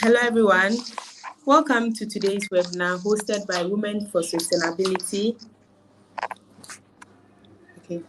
Hello, everyone. Welcome to today's webinar hosted by Women for Sustainability. Okay.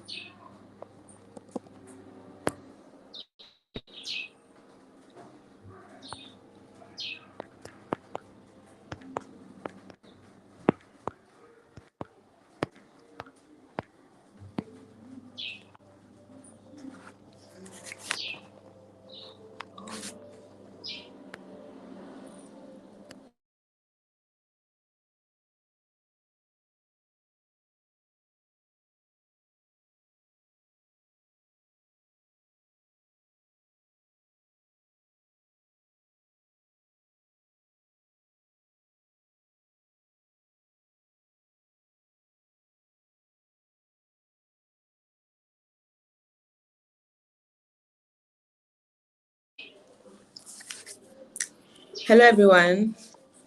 Hello, everyone.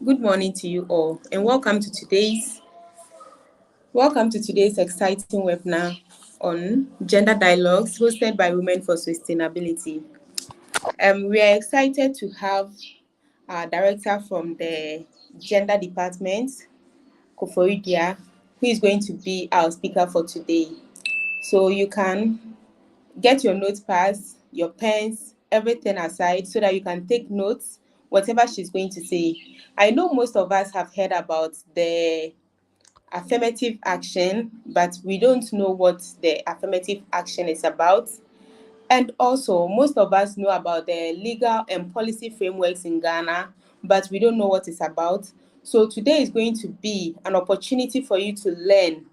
Good morning to you all, and welcome to today's exciting webinar on gender dialogues hosted by Women for Sustainability. We are excited to have our director from the Gender Department, Koforidia, who is going to be our speaker for today. So you can get your notepads, your pens, everything aside so that you can take notes, whatever she's going to say. I know most of us have heard about the affirmative action, but we don't know what the affirmative action is about. And also, most of us know about the legal and policy frameworks in Ghana, but we don't know what it's about. So today is going to be an opportunity for you to learn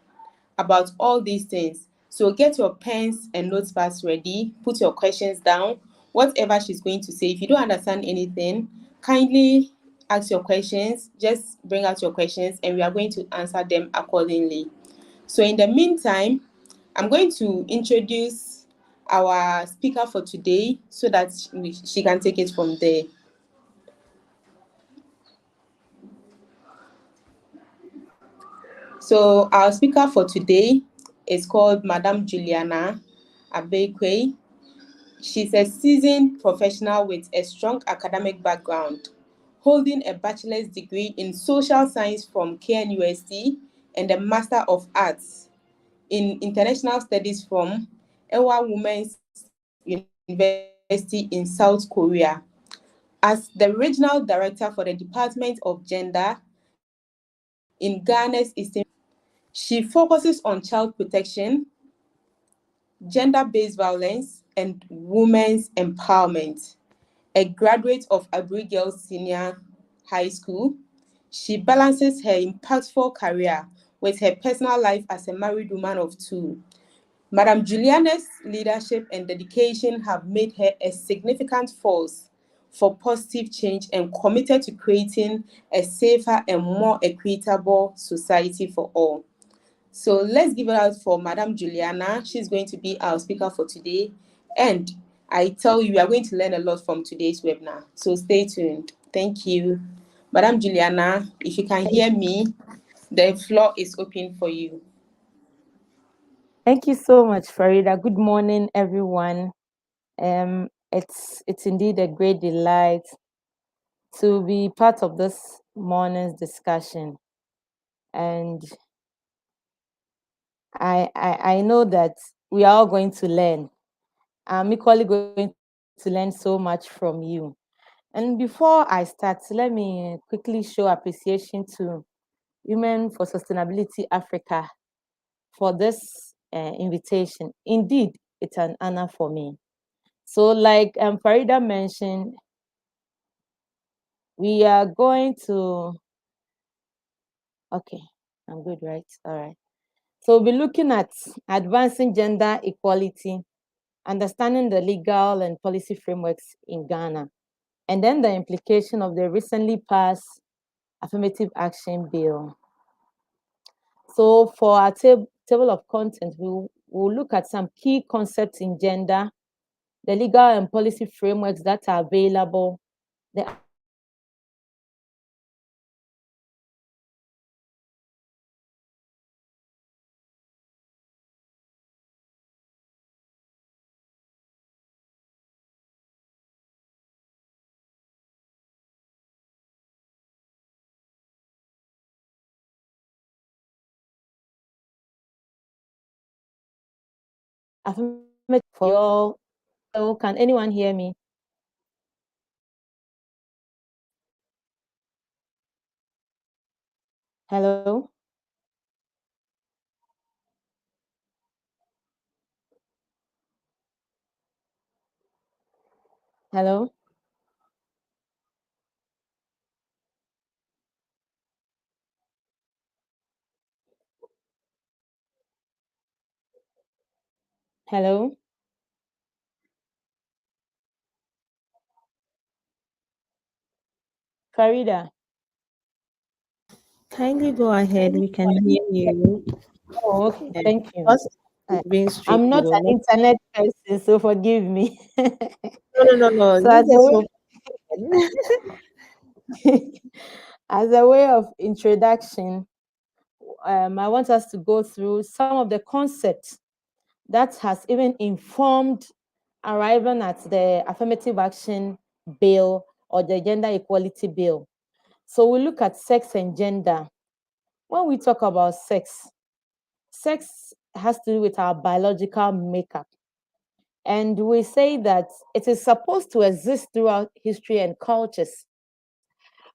about all these things. So get your pens and notepads ready, put your questions down, whatever she's going to say. If you don't understand anything, kindly ask your questions, just bring out your questions and we are going to answer them accordingly. So in the meantime, I'm going to introduce our speaker for today so that she can take it from there. So our speaker for today is called Madam Juliana Abekwe. She's a seasoned professional with a strong academic background, holding a bachelor's degree in social science from KNUST and a Master of Arts in International Studies from Ewha Women's University in South Korea. As the Regional Director for the Department of Gender in Ghana's Eastern, she focuses on child protection, gender-based violence, and women's empowerment. A graduate of Aburi Girls Senior High School, she balances her impactful career with her personal life as a married woman of two. Madam Juliana's leadership and dedication have made her a significant force for positive change and committed to creating a safer and more equitable society for all. So let's give it out for Madam Juliana. She's going to be our speaker for today. And I tell you, we are going to learn a lot from today's webinar. So stay tuned. Thank you. Madam Juliana, if you can hear me, the floor is open for you. Thank you so much, Farida. Good morning, everyone. It's indeed a great delight to be part of this morning's discussion. And I know that we are all going to learn. I'm equally going to learn so much from you. And before I start, let me quickly show appreciation to Women for Sustainability Africa for this invitation. Indeed, it's an honor for me. So like Farida mentioned, we are going to, okay, I'm good, right? All right. So we'll be looking at advancing gender equality, understanding the legal and policy frameworks in Ghana, and then the implication of the recently passed Affirmative Action Bill. So for our table of content, we'll look at some key concepts in gender, the legal and policy frameworks that are available, the affirmative for all. So can anyone hear me? Hello? Hello? Hello? Farida? Kindly go ahead. We can hear you. Oh, okay. Yeah. Thank you. Us I, being I'm not straightforward. an internet person, so forgive me. No. So You as a just way, move ahead. as a way of introduction, I want us to go through some of the concepts that has even informed arriving at the affirmative action bill or the gender equality bill. So we look at sex and gender. When we talk about sex, sex has to do with our biological makeup. And we say that it is supposed to exist throughout history and cultures.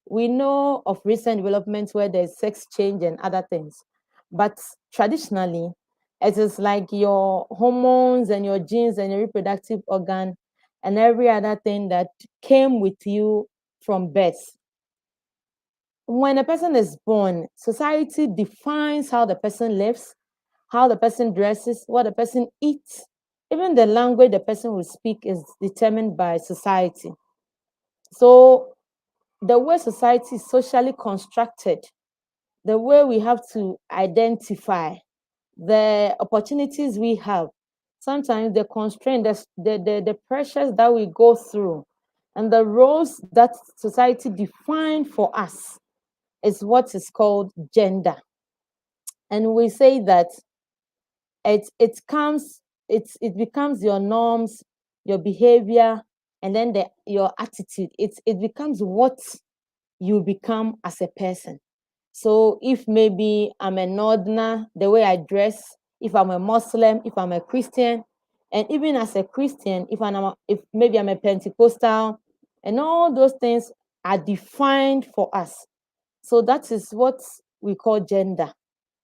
We know of recent developments where there's sex change and other things. But traditionally, it is like your hormones and your genes and your reproductive organ and every other thing that came with you from birth. When a person is born, society defines how the person lives, how the person dresses, what the person eats. Even the language the person will speak is determined by society. So the way society is socially constructed, the way we have to identify the opportunities we have, sometimes the constraint, the pressures that we go through, and the roles that society defined for us is what is called gender. And we say that it becomes your norms, your behavior, and then your attitude. It becomes what you become as a person. So if maybe I'm a northerner, the way I dress, if I'm a Muslim, if I'm a Christian, and even as a Christian, if maybe I'm a Pentecostal, and all those things are defined for us. So that is what we call gender.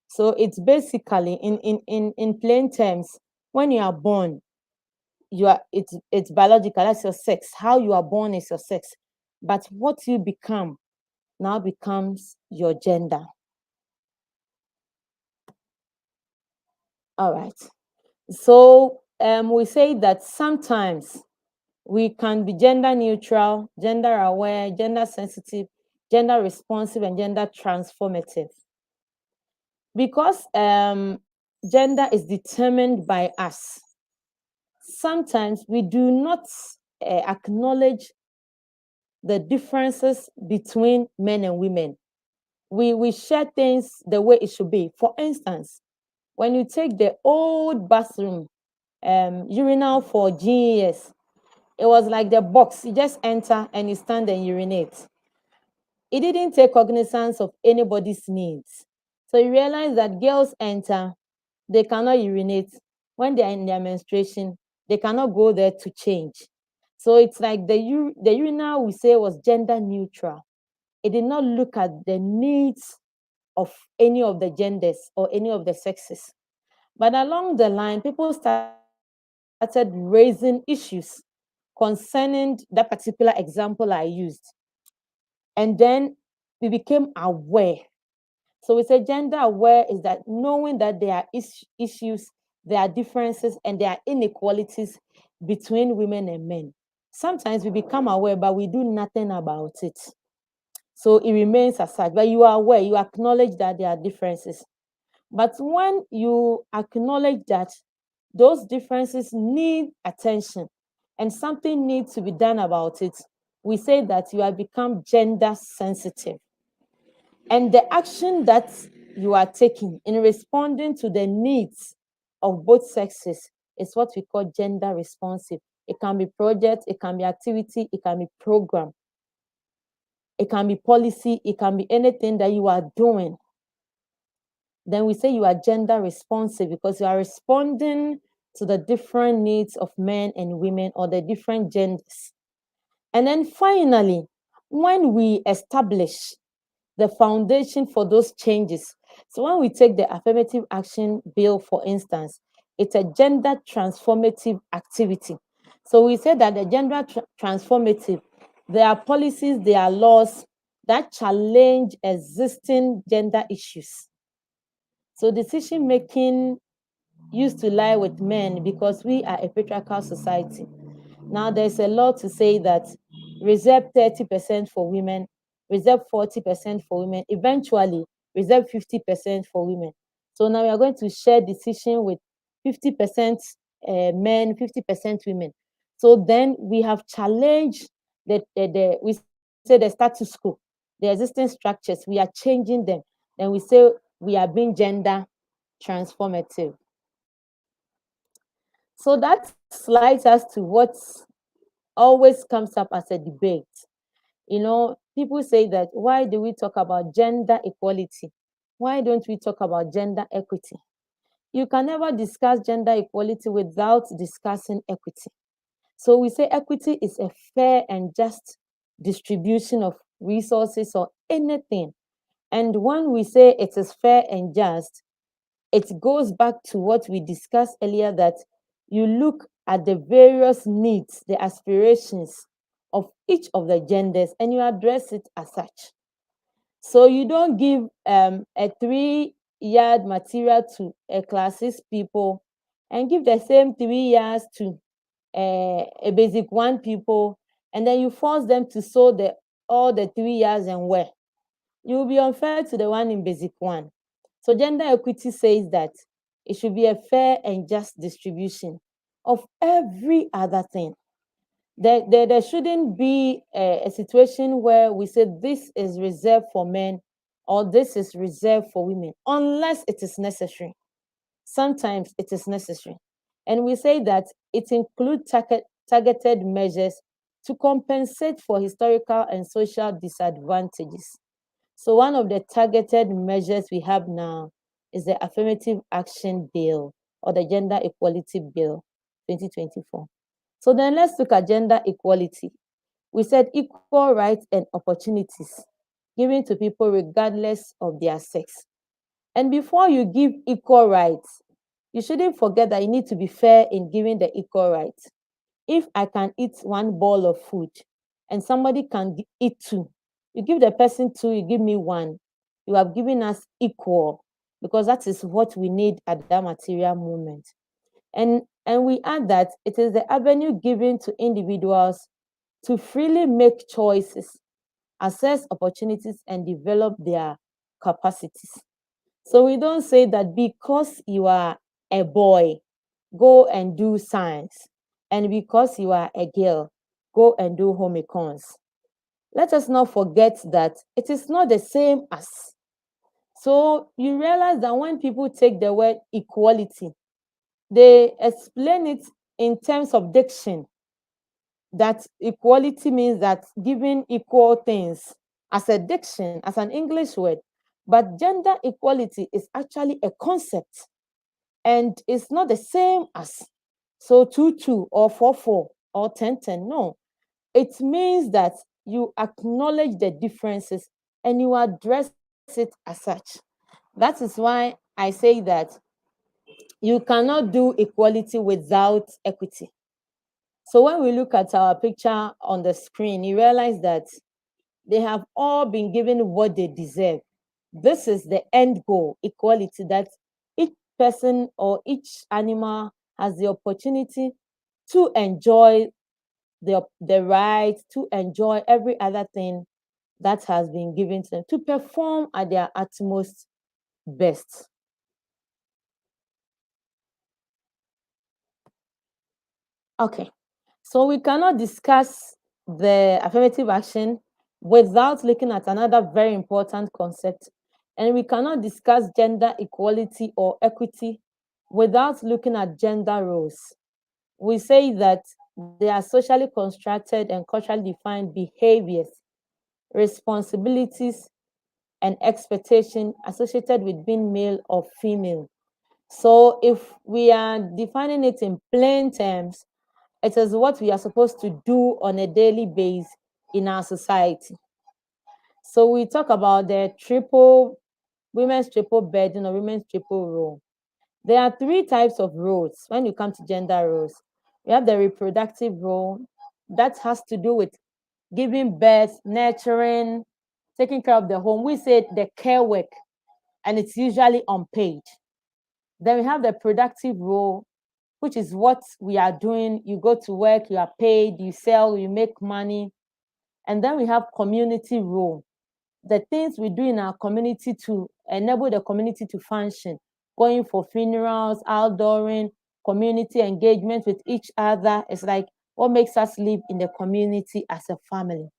So it's basically in plain terms, when you are born, it's biological, that's your sex. How you are born is your sex. But what you become now becomes your gender. All right. So we say that sometimes we can be gender neutral, gender aware, gender sensitive, gender responsive, and gender transformative. Because gender is determined by us, sometimes we do not acknowledge the differences between men and women. We share things the way it should be. For instance, when you take the old bathroom urinal for GES, it was like the box. You just enter and you stand and urinate. It didn't take cognizance of anybody's needs. So you realize that girls enter, they cannot urinate. When they are in their menstruation, they cannot go there to change. So it's like the urinal we say was gender neutral. It did not look at the needs of any of the genders or any of the sexes. But along the line, people started raising issues concerning that particular example I used. And then we became aware. So we say gender aware is that knowing that there are issues, there are differences, and there are inequalities between women and men. Sometimes we become aware, but we do nothing about it. So it remains as such. But you are aware, you acknowledge that there are differences. But when you acknowledge that those differences need attention and something needs to be done about it, we say that you have become gender sensitive. And the action that you are taking in responding to the needs of both sexes is what we call gender responsive. It can be project, it can be activity, it can be program, it can be policy, it can be anything that you are doing. Then we say you are gender responsive because you are responding to the different needs of men and women or the different genders. And then finally, when we establish the foundation for those changes, so when we take the affirmative action bill, for instance, it's a gender transformative activity. So we say that the gender transformative, there are policies, there are laws that challenge existing gender issues. So decision making used to lie with men because we are a patriarchal society. Now there's a law to say that reserve 30% for women, reserve 40% for women, eventually reserve 50% for women. So now we are going to share decision with 50% men, 50% women. So then we have challenged we say the status quo, the existing structures, we are changing them. Then we say we are being gender transformative. So that slides us to what always comes up as a debate. People say that, why do we talk about gender equality? Why don't we talk about gender equity? You can never discuss gender equality without discussing equity. So we say equity is a fair and just distribution of resources or anything. And when we say it is fair and just, it goes back to what we discussed earlier, that you look at the various needs, the aspirations of each of the genders, and you address it as such. So you don't give a 3-yard material to a class 6 people and give the same 3 yards to a basic 1 people, and then you force them to sew all the 3 yards and wear. You will be unfair to the one in basic 1. So gender equity says that it should be a fair and just distribution of every other thing. There shouldn't be a situation where we say this is reserved for men or this is reserved for women, unless it is necessary. Sometimes it is necessary. And we say that it includes targeted measures to compensate for historical and social disadvantages. So one of the targeted measures we have now is the Affirmative Action Bill, or the Gender Equality Bill 2024. So then let's look at gender equality. We said equal rights and opportunities given to people regardless of their sex. And before you give equal rights, you shouldn't forget that you need to be fair in giving the equal rights. If I can eat 1 bowl of food and somebody can eat 2, you give the person 2, you give me 1. You have given us equal, because that is what we need at that material moment. And we add that it is the avenue given to individuals to freely make choices, assess opportunities, and develop their capacities. So we don't say that because you are a boy, go and do science, and because you are a girl, go and do home econs. Let us not forget that it is not the same as. So you realize that when people take the word equality, they explain it in terms of diction, that equality means that giving equal things as a diction, as an English word. But gender equality is actually a concept, and it's not the same as 2-2 or 4-4 or 10-10. No, it means that you acknowledge the differences and you address it as such. That is why I say that you cannot do equality without equity. So when we look at our picture on the screen, you realize that they have all been given what they deserve. This is the end goal, equality, that each person or each animal has the opportunity to enjoy the right, to enjoy every other thing that has been given to them, to perform at their utmost best. Okay, so we cannot discuss the affirmative action without looking at another very important concept. And we cannot discuss gender equality or equity without looking at gender roles. We say that they are socially constructed and culturally defined behaviors, responsibilities, and expectation associated with being male or female. So if we are defining it in plain terms, it is what we are supposed to do on a daily basis in our society. So we talk about the women's triple burden or women's triple role. There are three types of roles when you come to gender roles. We have the reproductive role that has to do with giving birth, nurturing, taking care of the home. We say the care work, and it's usually unpaid. Then we have the productive role, which is what we are doing. You go to work, you are paid, you sell, you make money. And then we have community role, the things we do in our community to enable the community to function, going for funerals, outdooring, community engagement with each other. It's like what makes us live in the community as a family.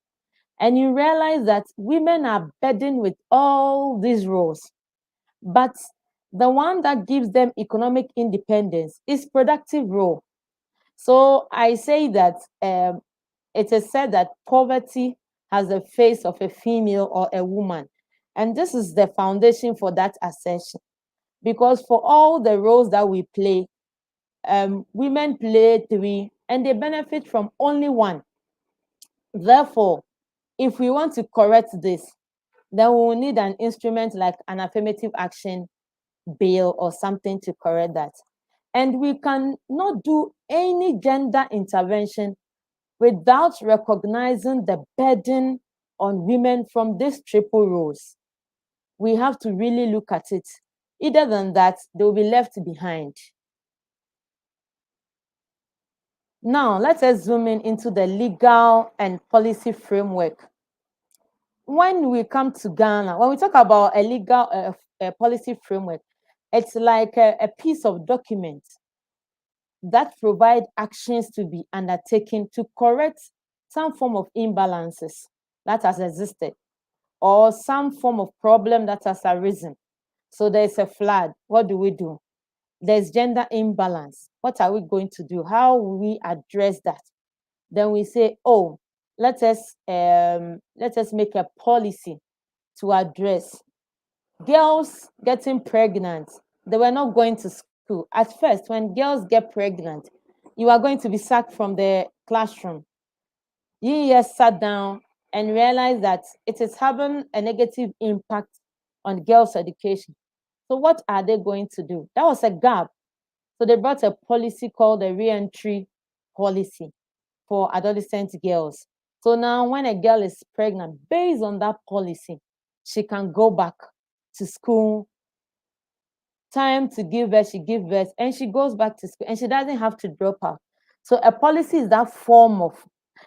And you realize that women are burdened with all these roles, but the one that gives them economic independence is productive role. So I say that it is said that poverty has the face of a female or a woman. And this is the foundation for that assertion. Because for all the roles that we play, women play three and they benefit from only one. Therefore, if we want to correct this, then we will need an instrument like an affirmative action bill or something to correct that. And we cannot do any gender intervention without recognizing the burden on women from these triple roles. We have to really look at it. Either than that, they will be left behind. Now, let us zoom in into the legal and policy framework. When we come to Ghana, when we talk about a legal policy framework, it's like a piece of document that provide actions to be undertaken to correct some form of imbalances that has existed or some form of problem that has arisen. So there's a flood. What do? There's gender imbalance. What are we going to do? How will we address that? Then we say, oh, let us make a policy to address girls getting pregnant. They were not going to school. At first, when girls get pregnant, you are going to be sacked from the classroom. You just sat down and realized that it is having a negative impact on girls' education. So what are they going to do? That was a gap. So they brought a policy called the re-entry policy for adolescent girls. So now when a girl is pregnant, based on that policy, she can go back to school. Time to give birth, she gives birth, and she goes back to school, and she doesn't have to drop out. So a policy is that form of,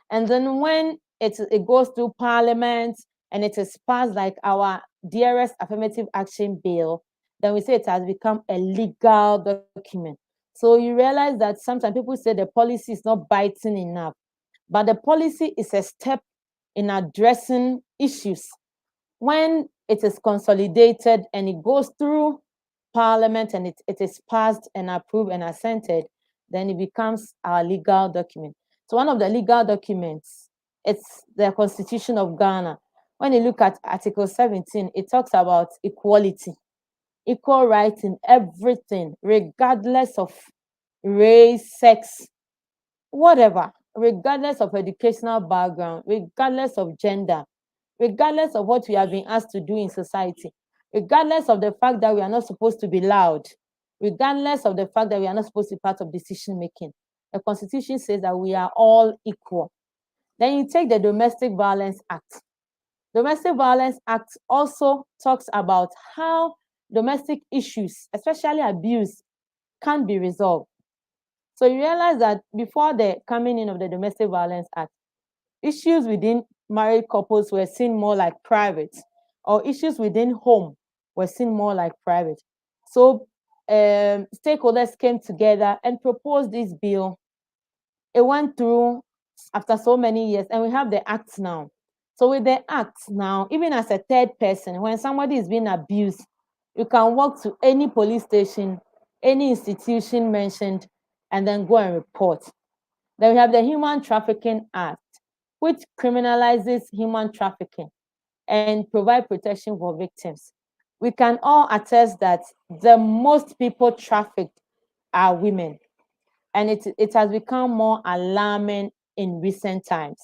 and then when it goes through Parliament and it is passed like our dearest affirmative action bill, then we say it has become a legal document. So you realize that sometimes people say the policy is not biting enough, but the policy is a step in addressing issues. When it is consolidated and it goes through Parliament and it is passed and approved and assented, then it becomes our legal document. So one of the legal documents, it's the Constitution of Ghana. When you look at Article 17, it talks about equality, equal rights in everything, regardless of race, sex, whatever, regardless of educational background, regardless of gender, regardless of what we have been asked to do in society, regardless of the fact that we are not supposed to be loud, regardless of the fact that we are not supposed to be part of decision making. The Constitution says that we are all equal. Then you take the Domestic Violence Act. Domestic Violence Act also talks about how domestic issues, especially abuse, can be resolved. So you realize that before the coming in of the Domestic Violence Act, issues within married couples were seen more like private, or issues within home were seen more like private. So stakeholders came together and proposed this bill. It went through after so many years, and we have the act now. So with the act now, even as a third person, when somebody is being abused, you can walk to any police station, any institution mentioned, and then go and report. Then we have the Human Trafficking Act, which criminalizes human trafficking and provide protection for victims. we can all attest that the most people trafficked are women. And it has become more alarming in recent times.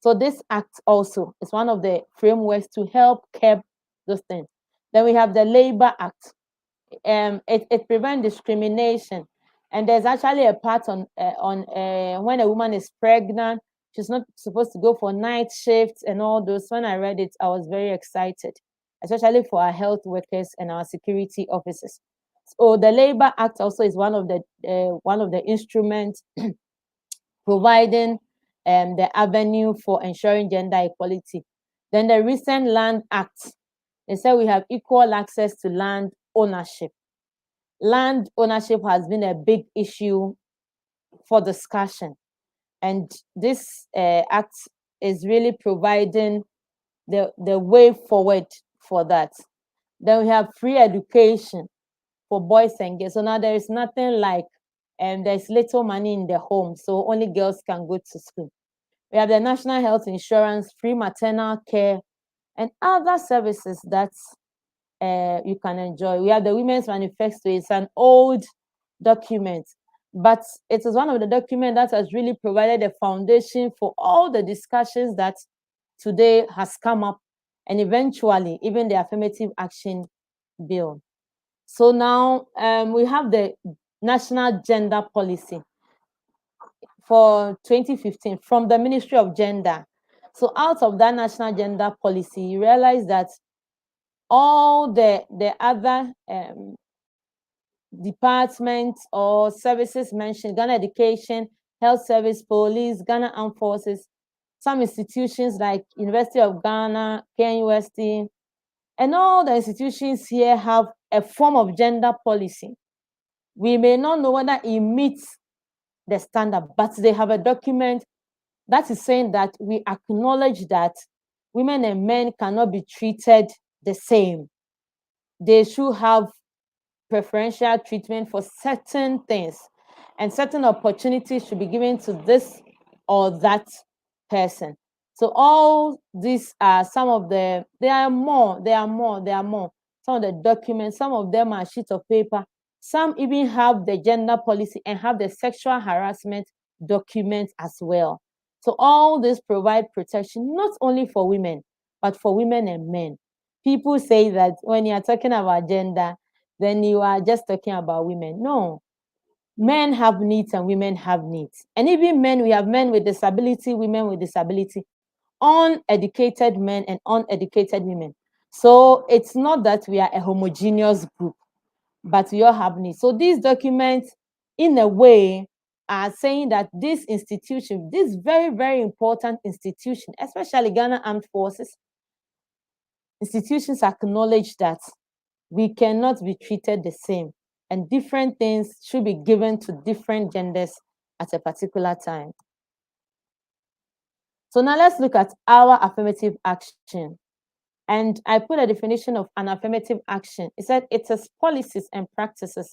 So this act also is one of the frameworks to help curb those things. Then we have the Labor Act. It prevents discrimination, and there's actually a part on when a woman is pregnant, she's not supposed to go for night shifts and all those. When I read it, I was very excited, especially for our health workers and our security officers. So the Labor Act also is one of the instruments providing the avenue for ensuring gender equality. Then the recent Land Act, they said we have equal access to land ownership. Land ownership has been a big issue for discussion, and this act is really providing the way forward for that. Then we have free education for boys and girls. So now there is nothing like there's little money in the home, so only girls can go to school. We have the national health insurance, free maternal care, and other services that you can enjoy. We have the Women's Manifesto. It's an old document, but it is one of the documents that has really provided a foundation for all the discussions that today has come up, and eventually even the affirmative action bill. So now we have the National Gender Policy for 2015 from the Ministry of Gender. So out of that National Gender Policy, you realize that all the other departments or services mentioned, Ghana Education, Health Service, Police, Ghana Armed Forces, some institutions like University of Ghana, KNUST, and all the institutions here have a form of gender policy. We may not know whether it meets the standard, but they have a document that is saying that we acknowledge that women and men cannot be treated the same. They should have preferential treatment for certain things, and certain opportunities should be given to this or that person. So all these are some of the, there are more. Some of the documents, some of them are sheets of paper. Some even have the gender policy and have the sexual harassment documents as well. So all this provide protection not only for women, but for women and men. People say that when you are talking about gender, then you are just talking about women. No, men have needs and women have needs. And even men, we have men with disability, women with disability, uneducated men and uneducated women. So it's not that we are a homogeneous group, but we all have needs. So these documents, in a way, are saying that this institution, this very, very important institution, especially Ghana Armed Forces, institutions acknowledge that we cannot be treated the same, and different things should be given to different genders at a particular time. So now let's look at our affirmative action. And I put a definition of an affirmative action. It said it is policies and practices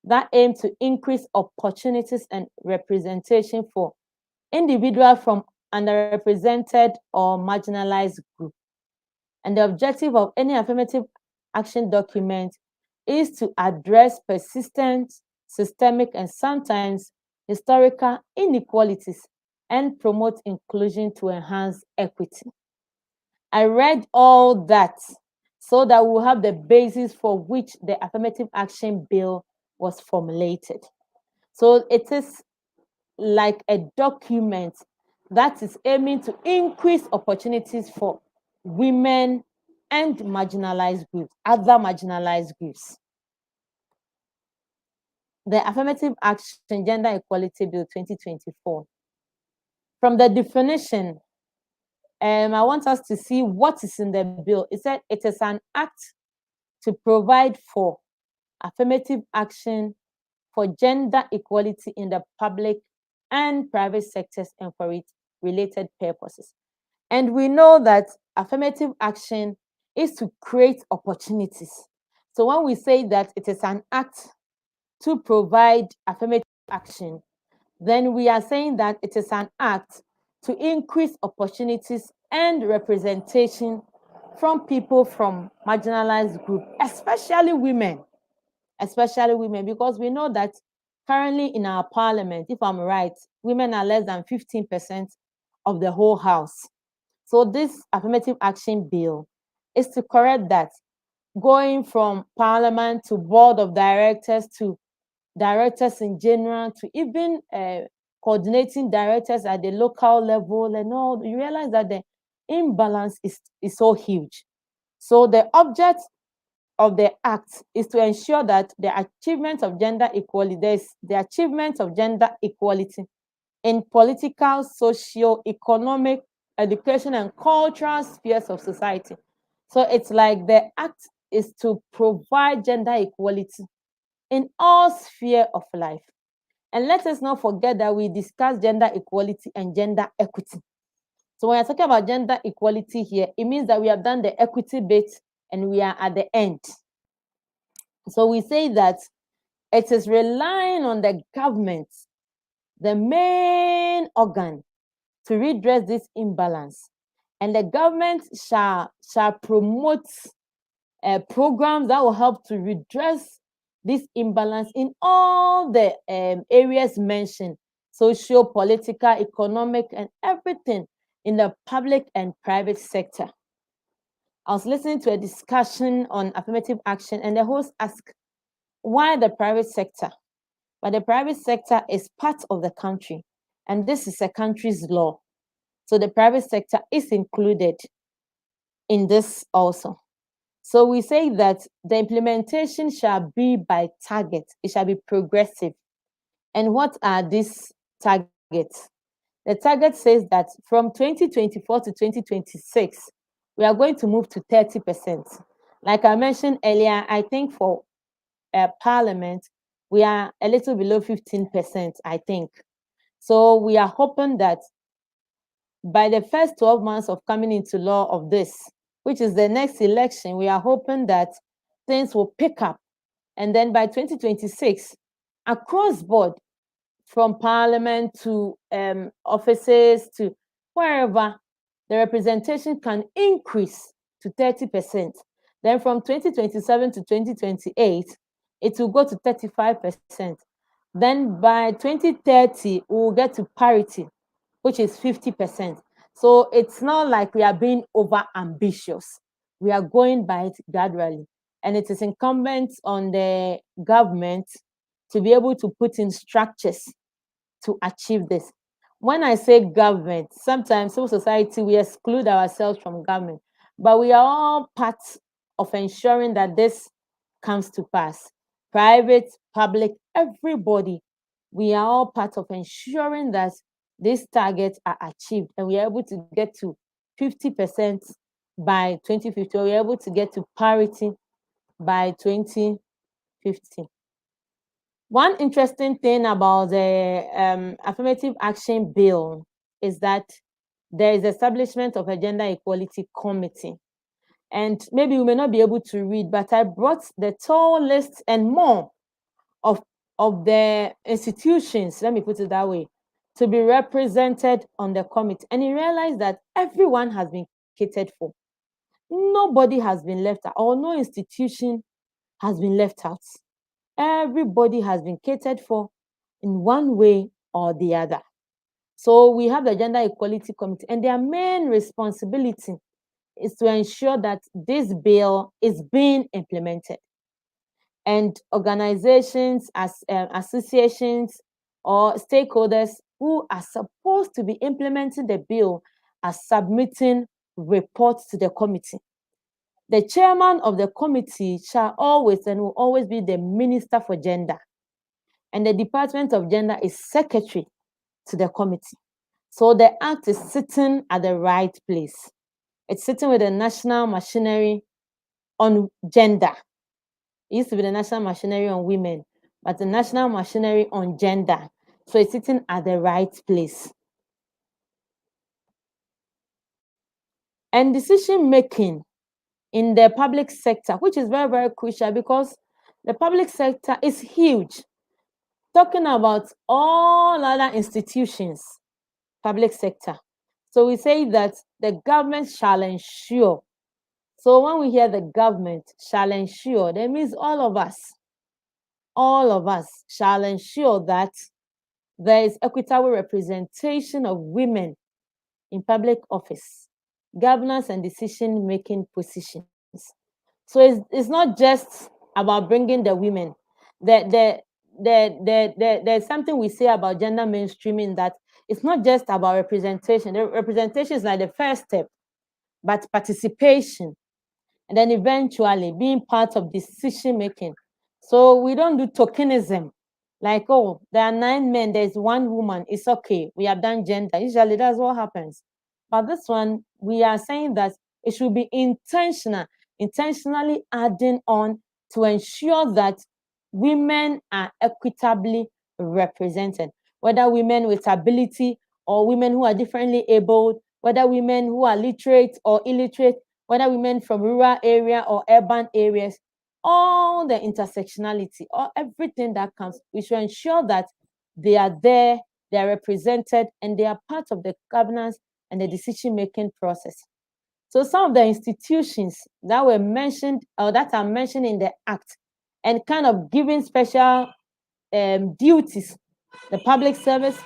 that aim to increase opportunities and representation for individuals from underrepresented or marginalized groups. And the objective of any affirmative action document is to address persistent, systemic, and sometimes historical inequalities and promote inclusion to enhance equity. I read all that so that we'll have the basis for which the affirmative action bill was formulated. So it is like a document that is aiming to increase opportunities for women and marginalized groups, other marginalized groups. The Affirmative Action Gender Equality Bill 2024. From the definition, I want us to see what is in the bill. It said it is an act to provide for affirmative action for gender equality in the public and private sectors and for its related purposes. And we know that affirmative action is to create opportunities. So when we say that it is an act to provide affirmative action, then we are saying that it is an act to increase opportunities and representation confront people from marginalized groups, especially women, because we know that currently in our parliament, if I'm right, women are less than 15% of the whole house. So this affirmative action bill is to correct that, going from parliament to board of directors to directors in general to even coordinating directors at the local level and all. You realize that the imbalance is so huge. So the object of the act is to ensure that the achievement of gender equality, there's the achievement of gender equality in political, socio-economic, education, and cultural spheres of society. So it's like the act is to provide gender equality in all spheres of life. And let us not forget that we discuss gender equality and gender equity. So when you're talking about gender equality here, it means that we have done the equity bit and we are at the end. So we say that it is relying on the government, the main organ, to redress this imbalance. And the government shall promote programs that will help to redress this imbalance in all the areas mentioned: social, political, economic, and everything in the public and private sector. I was listening to a discussion on affirmative action, and the host asked, why the private sector? But the private sector is part of the country, and this is a country's law. So the private sector is included in this also. So we say that the implementation shall be by target. It shall be progressive. And what are these targets? The target says that from 2024 to 2026, we are going to move to 30%. Like I mentioned earlier, I think for Parliament, we are a little below 15%, I think. So we are hoping that by the first 12 months of coming into law of this, which is the next election, we are hoping that things will pick up. And then by 2026, across board, from Parliament to offices to wherever, the representation can increase to 30%. Then from 2027 to 2028, it will go to 35%. Then by 2030, we will get to parity, which is 50%. So it's not like we are being over ambitious. We are going by it gradually. And it is incumbent on the government to be able to put in structures to achieve this. When I say government, sometimes civil society, we exclude ourselves from government, but we are all part of ensuring that this comes to pass. Private, public, everybody, we are all part of ensuring that these targets are achieved and we are able to get to 50% by 2050, or we are able to get to parity by 2050. One interesting thing about the affirmative action bill is that there is establishment of a gender equality committee. And maybe we may not be able to read, but I brought the tall list and more of the institutions, let me put it that way, to be represented on the committee. And you realize that everyone has been catered for. Nobody has been left out, or no institution has been left out. Everybody has been catered for in one way or the other. So we have the Gender Equality Committee, and their main responsibility is to ensure that this bill is being implemented. And organizations, associations, or stakeholders who are supposed to be implementing the bill are submitting reports to the committee. The chairman of the committee shall always and will always be the Minister for Gender. And the Department of Gender is secretary to the committee. So the act is sitting at the right place. It's sitting with the national machinery on gender. It used to be the national machinery on women, but the national machinery on gender. So it's sitting at the right place. And decision making in the public sector, which is very, very crucial because the public sector is huge. Talking about all other institutions, public sector. So we say that the government shall ensure So when we hear the government shall ensure, that means all of us shall ensure that there is equitable representation of women in public office, governance, and decision-making positions. So it's not just about bringing the women. There's something we say about gender mainstreaming, that it's not just about representation. The representation is like the first step, but participation, and then eventually being part of decision making. So we don't do tokenism, like, oh, there are 9 men, there's 1 woman, it's okay, we have done gender. Usually that's what happens. But this one, we are saying that it should be intentionally adding on to ensure that women are equitably represented, whether women with ability or women who are differently abled, whether women who are literate or illiterate, whether women from rural area or urban areas, all the intersectionality, or everything that comes, we should ensure that they are there, they are represented, and they are part of the governance and the decision-making process. So some of the institutions that were mentioned, or that are mentioned in the Act, and kind of giving special duties: the public service,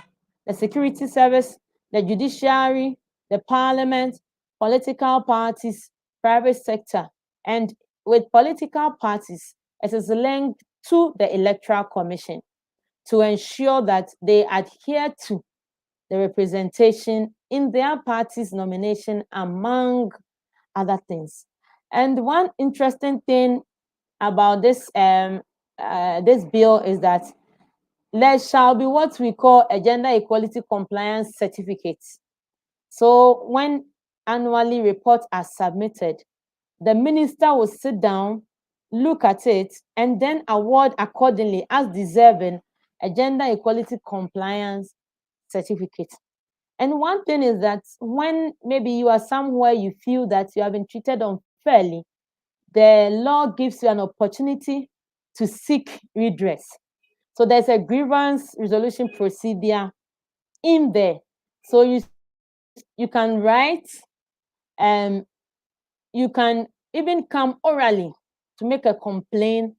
the security service, the judiciary, the parliament, political parties, private sector. And with political parties, it is linked to the Electoral Commission to ensure that they adhere to the representation in their party's nomination, among other things. And one interesting thing about this bill is that there shall be what we call a gender equality compliance certificate. So when annually reports are submitted, the minister will sit down, look at it, and then award accordingly as deserving a gender equality compliance certificate. And one thing is that when maybe you are somewhere you feel that you have been treated unfairly, the law gives you an opportunity to seek redress. So there's a grievance resolution procedure in there. So you can write, and you can even come orally to make a complaint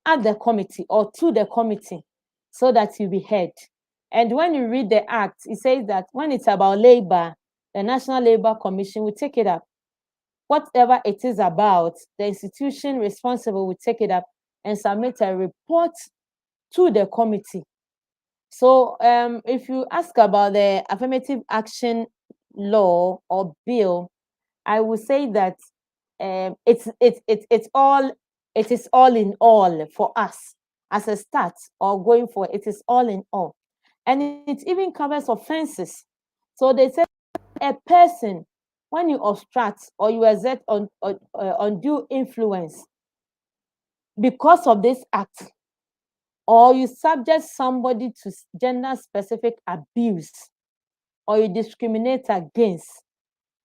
at the committee or to the committee, so that you be heard. And when you read the Act, it says that when it's about labor, the National Labor Commission will take it up. Whatever it is about, the institution responsible will take it up and submit a report to the committee. So if you ask about the affirmative action law or bill, I would say that it is all in all for us as a start, or going forward. It is all in all, and it even covers offenses. So they say a person, when you obstruct or you exert undue influence because of this act, or you subject somebody to gender specific abuse, or you discriminate against,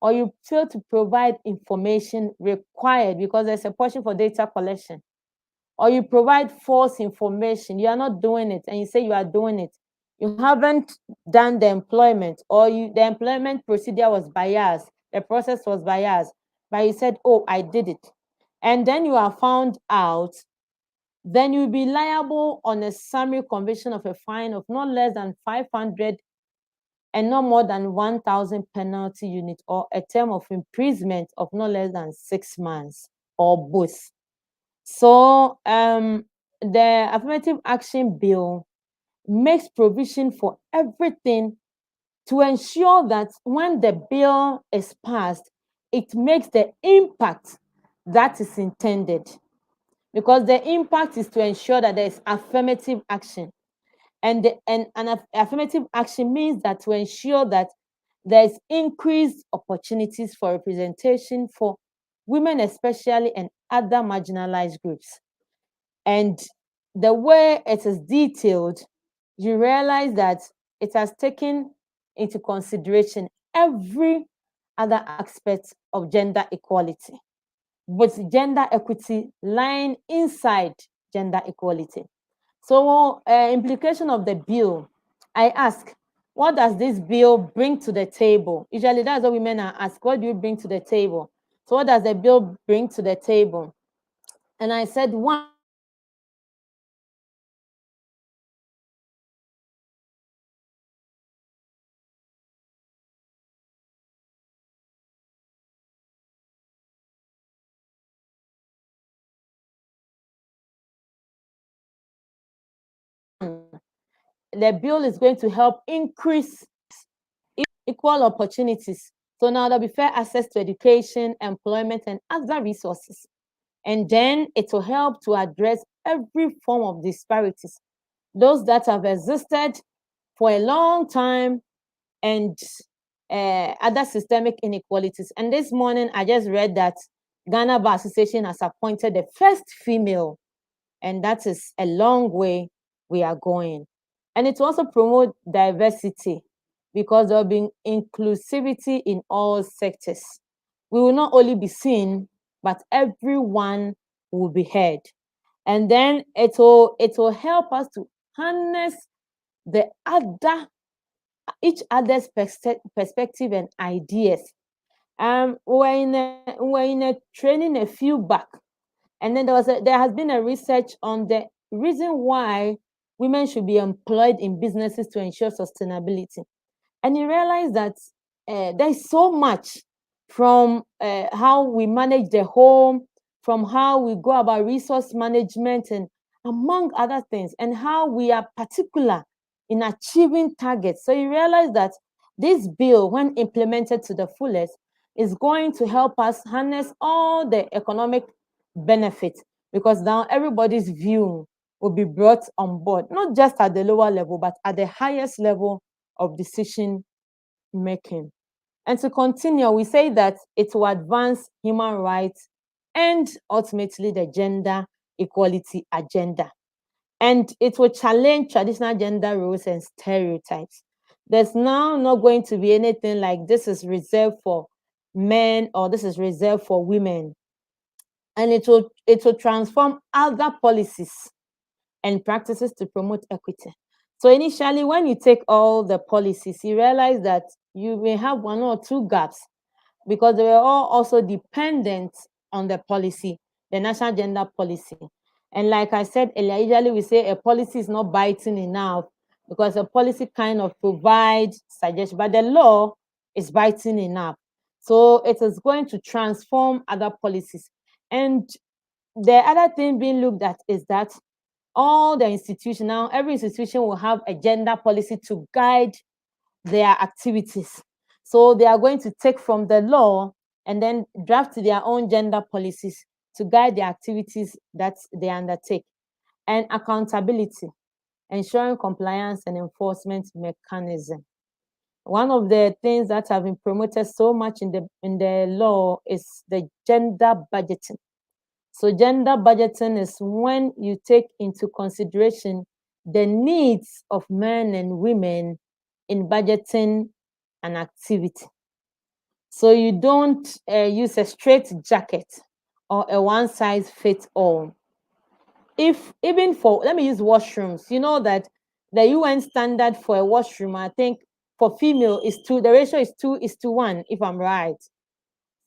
or you fail to provide information required because there's a portion for data collection, or you provide false information, you are not doing it, and you say you are doing it, you haven't done the employment, or the employment procedure was biased, the process was biased, but you said, oh, I did it, and then you are found out, then you'll be liable on a summary conviction of a fine of not less than 500 and no more than 1,000 penalty unit, or a term of imprisonment of no less than 6 months, or both. So the affirmative action bill makes provision for everything to ensure that when the bill is passed, it makes the impact that is intended. Because the impact is to ensure that there is affirmative action. And an affirmative action means that to ensure that there's increased opportunities for representation for women especially, and other marginalized groups. And the way it is detailed, you realize that it has taken into consideration every other aspect of gender equality, with gender equity lying inside gender equality. So implication of the bill, I ask, what does this bill bring to the table? Usually that's what women are asked, what do you bring to the table? So what does the bill bring to the table? And I said, one, the bill is going to help increase equal opportunities. So now there'll be fair access to education, employment, and other resources. And then it will help to address every form of disparities, those that have existed for a long time, and other systemic inequalities. And this morning, I just read that Ghana Bar Association has appointed the first female, and that is a long way we are going. And it will also promote diversity, because there will be inclusivity in all sectors. We will not only be seen, but everyone will be heard. And then it will help us to harness the other each other's perspective and ideas. We're in a training a few back, and then there has been a research on the reason why women should be employed in businesses to ensure sustainability. And you realize that there's so much, from how we manage the home, from how we go about resource management, and among other things, and how we are particular in achieving targets. So you realize that this bill, when implemented to the fullest, is going to help us harness all the economic benefits, because now everybody's view will be brought on board, not just at the lower level, but at the highest level of decision making. And to continue, we say that it will advance human rights and ultimately the gender equality agenda. And it will challenge traditional gender roles and stereotypes. There's now not going to be anything like this is reserved for men or this is reserved for women. And it will transform other policies and practices to promote equity. So initially, when you take all the policies, you realize that you may have one or two gaps, because they were all also dependent on the policy, the national gender policy. And like I said earlier, usually we say a policy is not biting enough, because a policy kind of provides suggestion, but the law is biting enough. So it is going to transform other policies. And the other thing being looked at is that all the institutions now, every institution will have a gender policy to guide their activities. So they are going to take from the law and then draft their own gender policies to guide the activities that they undertake. And accountability, ensuring compliance and enforcement mechanism. One of the things that have been promoted so much in the law is the gender budgeting. So gender budgeting is when you take into consideration the needs of men and women in budgeting an activity. So you don't use a straight jacket or a one size fits all. If even for, let me use washrooms, you know that the UN standard for a washroom, I think for female is two, the ratio is 2:1, if I'm right.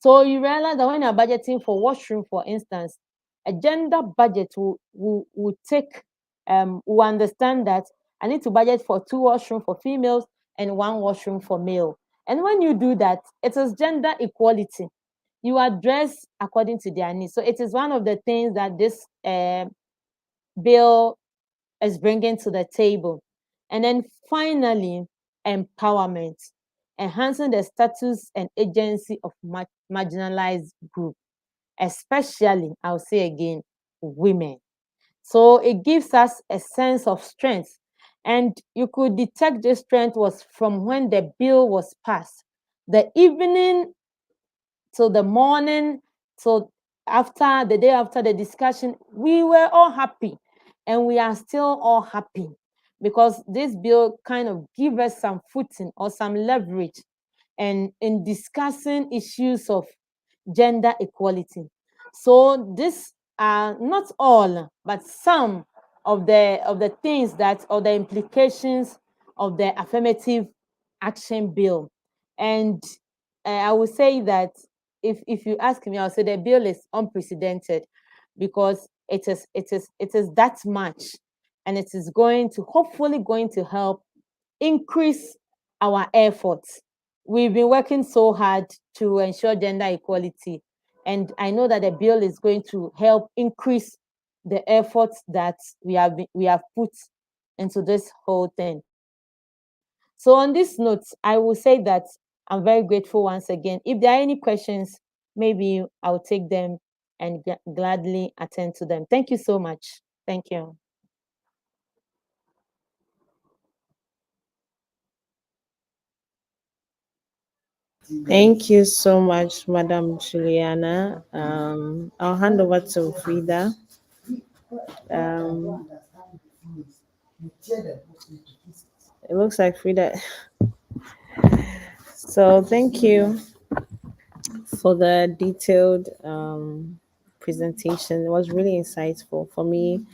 So you realize that when you're budgeting for washroom, for instance, a gender budget will take, will understand that I need to budget for 2 washroom for females and 1 washroom for male. And when you do that, it is gender equality. You address according to their needs. So it is one of the things that this bill is bringing to the table. And then finally, empowerment, enhancing the status and agency of marginalized groups, especially, I'll say again, women. So it gives us a sense of strength. And you could detect this strength was from when the bill was passed. The evening till the morning, so after the day after the discussion, we were all happy, and we are still all happy, because this bill kind of give us some footing or some leverage and in discussing issues of gender equality. So these are not all, but some of the things that, or the implications of the affirmative action bill. And I would say that if you ask me, I'll say the bill is unprecedented because it is that much, and it is going to hopefully going to help increase our efforts. We've been working so hard to ensure gender equality, and I know that the bill is going to help increase the efforts that we have put into this whole thing. So on this note, I will say that I'm very grateful once again. If there are any questions, maybe I'll take them and gladly attend to them. Thank you so much. Thank you. Thank you so much, Madam Juliana. I'll hand over to Frida. Um, it looks like Frida. So thank you for the detailed presentation. It was really insightful for me.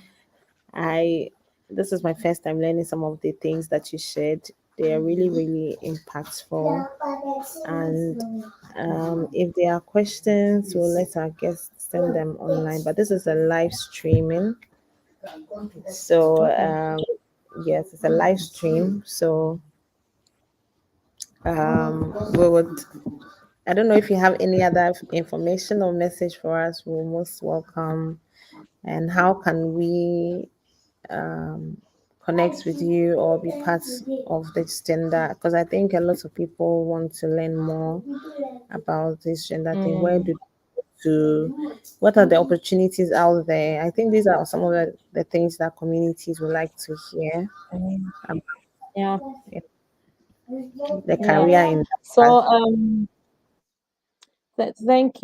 I This is my first time learning some of the things that you shared. They are really, really impactful. And if there are questions, we'll let our guests send them online. But this is a live streaming. So yes, it's a live stream. So we would I don't know if you have any other information or message for us. We're most welcome. And how can we connect with you or be part of this gender? Because I think a lot of people want to learn more about this gender thing. Where Mm, do to what are the opportunities out there? I think these are some of the things that communities would like to hear mm, about yeah, the yeah. career in So that. thank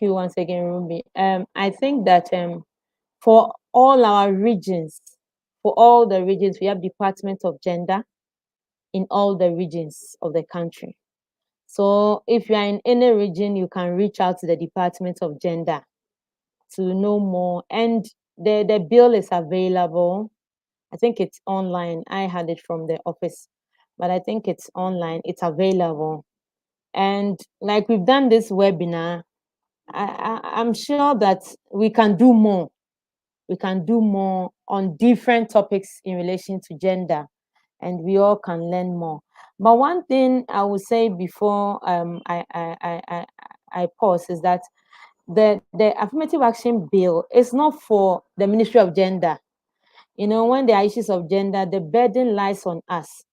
you once again, Ruby. I think that for all our regions, for all the regions, we have Department of Gender in all the regions of the country. So if you are in any region, you can reach out to the Department of Gender to know more. And the bill is available. I think it's online. I had it from the office, but I think it's online. It's available. And like we've done this webinar, I'm sure that we can do more. We can do more on different topics in relation to gender, and we all can learn more. But one thing I will say before I pause is that the affirmative action bill is not for the Ministry of Gender. You know, when there are issues of gender, the burden lies on us.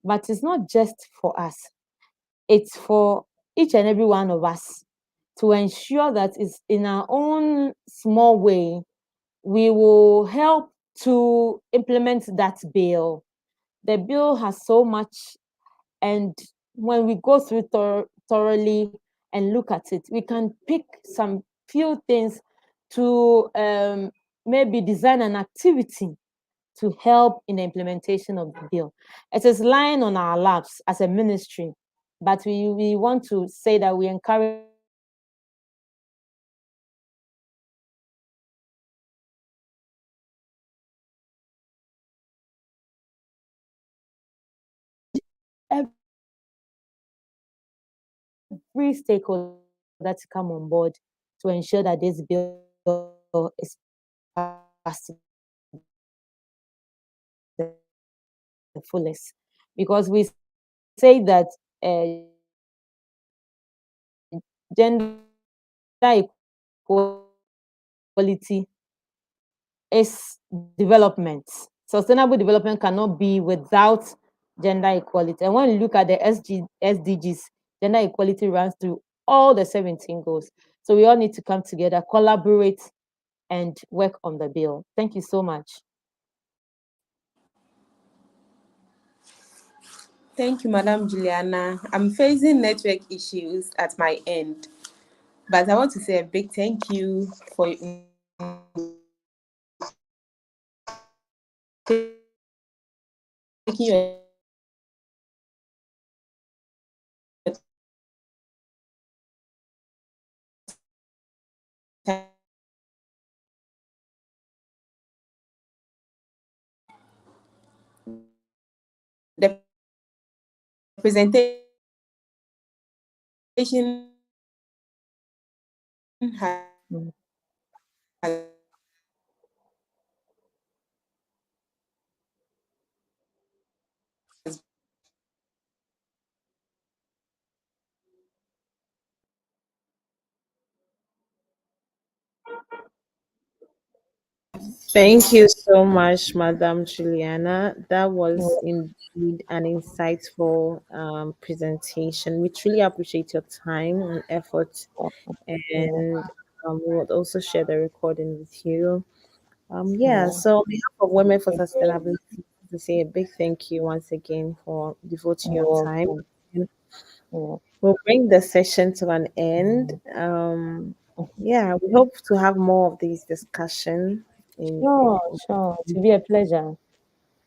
But it's not just for us, it's for each and every one of us to ensure that it's in our own small way, we will help to implement that bill. The bill has so much, and when we go through thoroughly and look at it, we can pick some few things to maybe design an activity to help in the implementation of the bill. It is lying on our laps as a ministry, but we want to say that we encourage every stakeholder to come on board to ensure that this bill is passed to the fullest. Because we say that gender equality is development. Sustainable development cannot be without gender equality. And when you look at the SDGs, gender equality runs through all the 17 goals. So we all need to come together, collaborate, and work on the bill. Thank you so much. Thank you, Madam Juliana. I'm facing network issues at my end, but I want to say a big thank you for taking your time. The presentation Mm. has Thank you so much, Madam Juliana. That was Yeah. indeed an insightful presentation. We truly appreciate your time and effort, Yeah. and we would also share the recording with you. Yeah, Yeah. so on behalf of Women for Sustainability, to say a big thank you once again for devoting your You're time. welcome. Yeah. We'll bring the session to an end. Yeah, we hope to have more of these discussion Sure, sure. It will be a pleasure.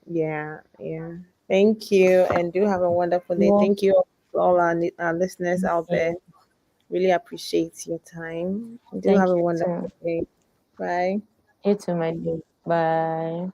yeah, yeah. Thank you, and do have a wonderful day. Well, Thank you to all our listeners out there. yeah. Really appreciate your time. Do Thank have a you wonderful too. day. Bye. You too, my dear. Bye.